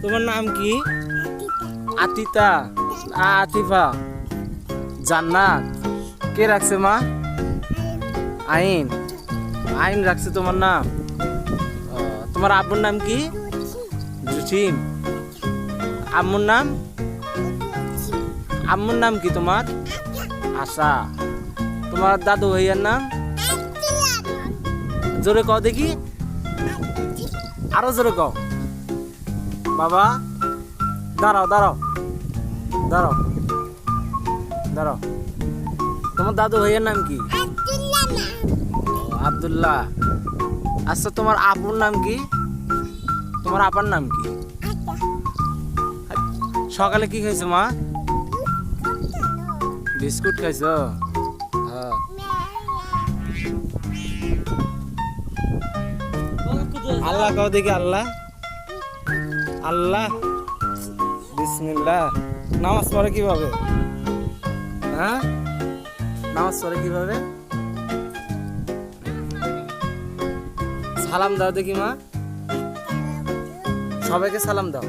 তোমার নাম কি? আতিতা, আতিফা, জান্নাত। কে রাখছে মা? আইন। আইন রাখছে তোমার নাম। তোমার আব্বুর নাম কি? জসিম। আম্মুর নাম? আম্মুর নাম কি তোমার? আশা। তোমার দাদু ভাইয়ার নাম? জোরে কও দেখি, আরো জোরে কও। বাবা দাঁড়াও দাঁড়াও দাঁড়াও দাঁড়াও। তোমার দাদু ভাইয়ের নাম কি? আব্দুল্লাহ। আচ্ছা তোমার আপুর নাম কি? তোমার আপার নাম কি? সকালে কি খাইছো মা? বিস্কুট খাইছো? হ্যাঁ। আল্লাহ কও দেখি, আল্লাহ। আল্লাহ। বিসমিল্লাহ। নামাজ পড়ে কিভাবে? হ্যাঁ, নামাজ পড়ে কিভাবে? সালাম দাও দেখি মা। সবাইকে সালাম দাও,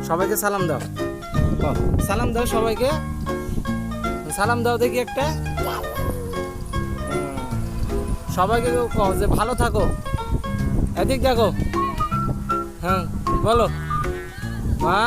সবাইকে সালাম দাও। সালাম দাও সবাইকে, সালাম দাও দেখি একটা। সবাইকে কও যে ভালো থাকো। এদিক দেখো। হ্যাঁ বলো মা।